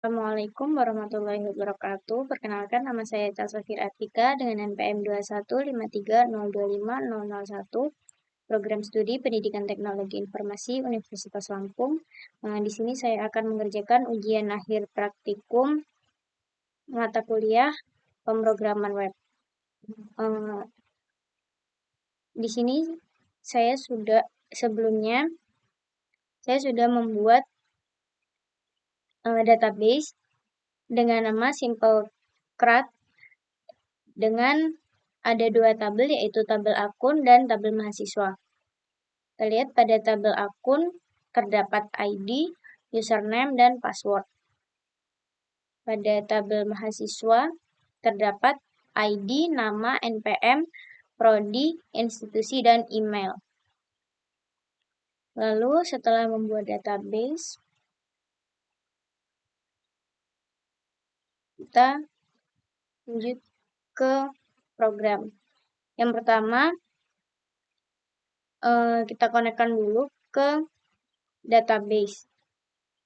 Assalamualaikum warahmatullahi wabarakatuh. Perkenalkan, nama saya Tasafir Atika dengan NPM 21530250001, Program Studi Pendidikan Teknologi Informasi Universitas Lampung. Di sini saya akan mengerjakan ujian akhir praktikum mata kuliah pemrograman web. Di sini saya sudah membuat database dengan nama SimpleCRAT dengan ada dua tabel, yaitu tabel akun dan tabel mahasiswa. Kita lihat pada tabel akun terdapat ID, username, dan password. Pada tabel mahasiswa terdapat ID, nama, NPM, prodi, institusi, dan email. Lalu setelah membuat database, kita lanjut ke program. Yang pertama, kita konekkan dulu ke database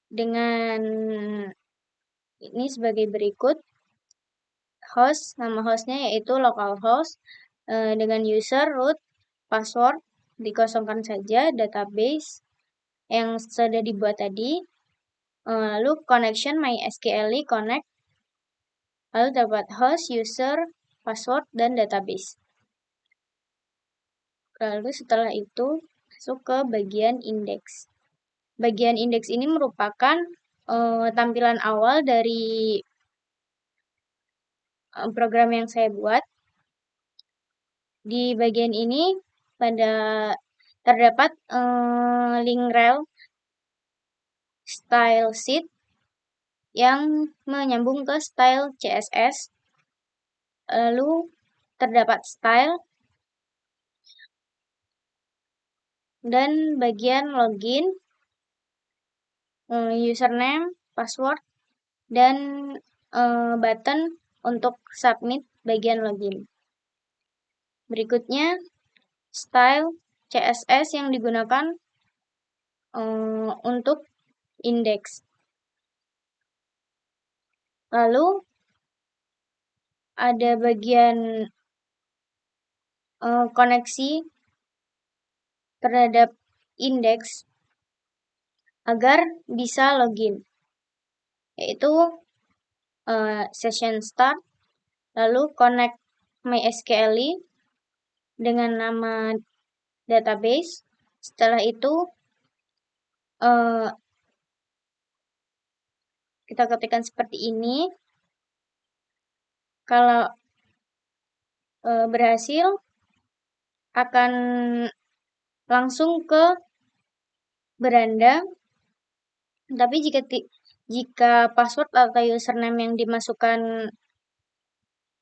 dengan ini sebagai berikut. Nama hostnya yaitu localhost, dengan user, root, password dikosongkan saja, database yang sudah dibuat tadi. Lalu connection MySQL connect, lalu dapat host, user, password, dan database. Lalu setelah itu masuk ke bagian index. Bagian indeks ini merupakan tampilan awal dari program yang saya buat. Di bagian ini terdapat link rel style sheet yang menyambung ke style CSS. Lalu terdapat style dan bagian login, username, password, dan button untuk submit bagian login. Berikutnya, style CSS yang digunakan untuk indeks. Lalu ada bagian koneksi terhadap indeks agar bisa login, yaitu session start, lalu connect MySQL dengan nama database. Setelah itu kita ketikkan seperti ini. Kalau berhasil, akan langsung ke beranda. Tapi jika password atau username yang dimasukkan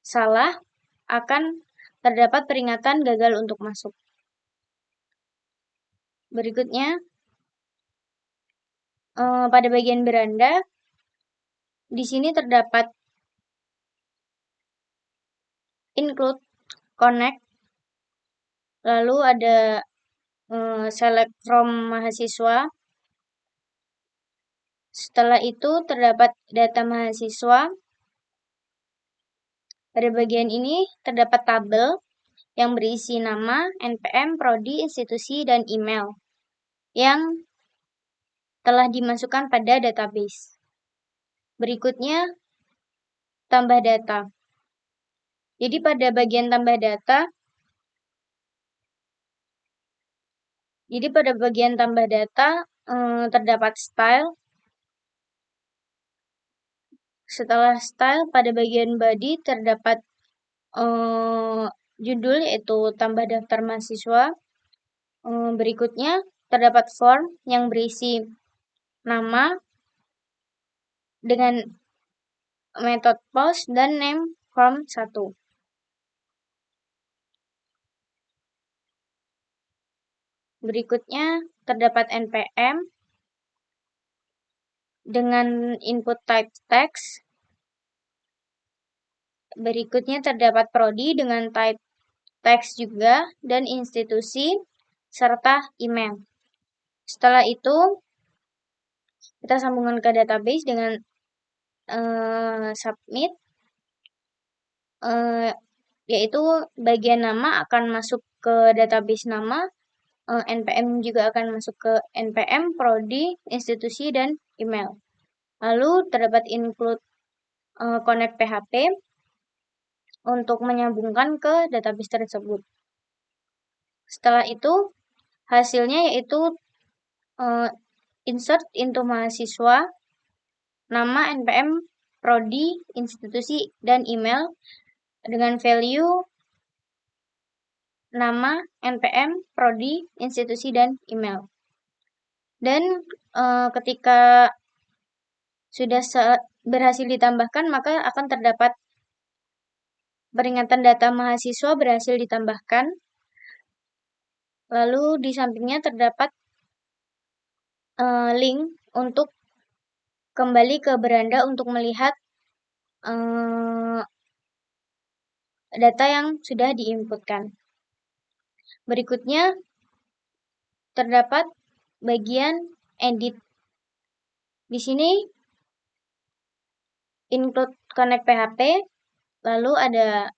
salah, akan terdapat peringatan gagal untuk masuk. Berikutnya, pada bagian beranda, di sini terdapat include, connect, lalu ada select from mahasiswa. Setelah itu terdapat data mahasiswa. Pada bagian ini terdapat tabel yang berisi nama, NPM, prodi, institusi, dan email yang telah dimasukkan pada database. Berikutnya, tambah data. Jadi pada bagian tambah data, terdapat style. Setelah style, pada bagian body terdapat judul, yaitu tambah daftar mahasiswa. Berikutnya terdapat form yang berisi nama dengan metode post dan name form 1. Berikutnya terdapat NPM dengan input type text. Berikutnya terdapat prodi dengan type text juga, dan institusi serta email. Setelah itu kita sambungkan ke database dengan submit, yaitu bagian nama akan masuk ke database nama, NPM juga akan masuk ke NPM, prodi, institusi, dan email. Lalu terdapat include connect PHP untuk menyambungkan ke database tersebut. Setelah itu, hasilnya yaitu insert into mahasiswa, nama, NPM, prodi, institusi, dan email dengan value nama, NPM, prodi, institusi, dan email. Dan ketika sudah berhasil ditambahkan, maka akan terdapat peringatan data mahasiswa berhasil ditambahkan. Lalu di sampingnya terdapat link untuk kembali ke beranda untuk melihat data yang sudah diinputkan. Berikutnya terdapat bagian edit. Di sini include connect PHP, lalu ada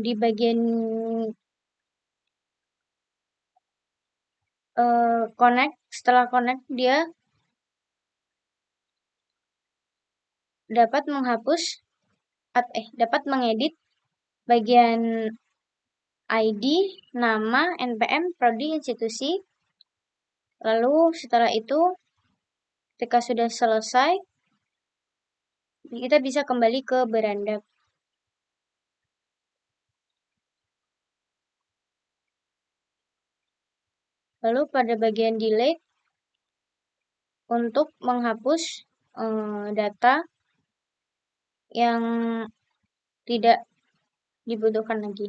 di bagian connect. Setelah connect dia dapat menghapus dapat mengedit bagian ID, nama, NPM, prodi, institusi. Lalu setelah itu ketika sudah selesai, kita bisa kembali ke beranda. Lalu pada bagian delete untuk menghapus data yang tidak dibutuhkan lagi.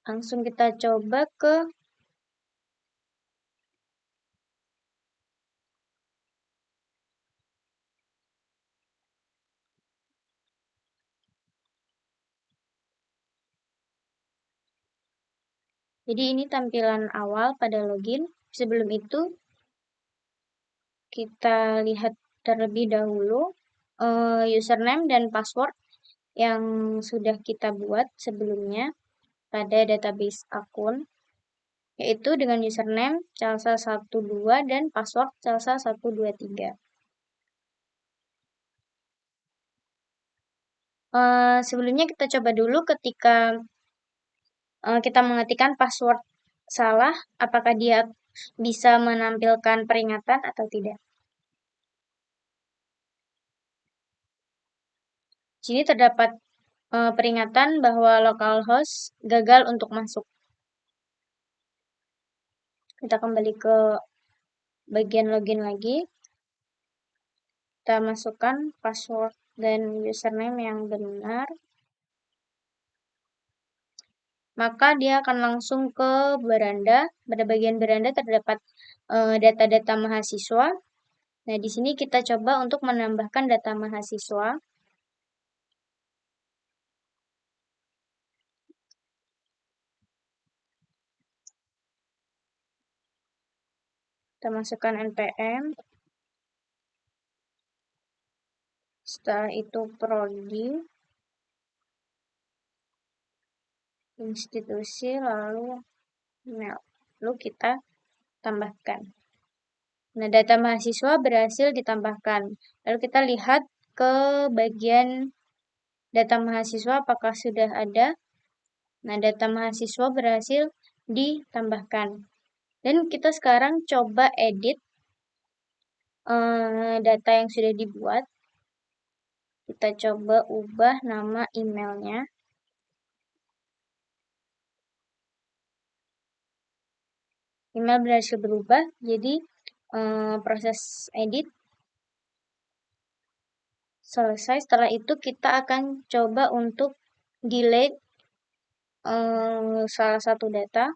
Langsung kita coba ke jadi ini tampilan awal pada login. Sebelum itu kita lihat terlebih dahulu username dan password yang sudah kita buat sebelumnya pada database akun, yaitu dengan username Celsa12 dan password Celsa123. Sebelumnya kita coba dulu ketika kita mengetikkan password salah, apakah dia bisa menampilkan peringatan atau tidak. Di sini terdapat peringatan bahwa localhost gagal untuk masuk. Kita kembali ke bagian login lagi. Kita masukkan password dan username yang benar. Maka dia akan langsung ke beranda. Pada bagian beranda terdapat data-data mahasiswa. Nah, di sini kita coba untuk menambahkan data mahasiswa. Kita masukkan NPM. Setelah itu prodi, institusi, lalu email. Lalu kita tambahkan. Nah, data mahasiswa berhasil ditambahkan. Lalu kita lihat ke bagian data mahasiswa apakah sudah ada. Nah, data mahasiswa berhasil ditambahkan. Dan kita sekarang coba edit data yang sudah dibuat. Kita coba ubah nama emailnya. Email berhasil berubah, jadi proses edit selesai. Setelah itu kita akan coba untuk delete salah satu data.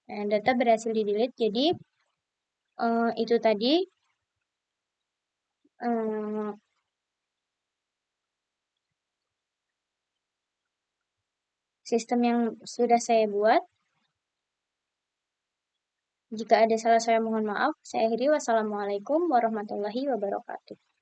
Nah, data berhasil di-delete, jadi itu tadi sistem yang sudah saya buat. Jika ada salah saya mohon maaf. Saya akhiri wassalamualaikum warahmatullahi wabarakatuh.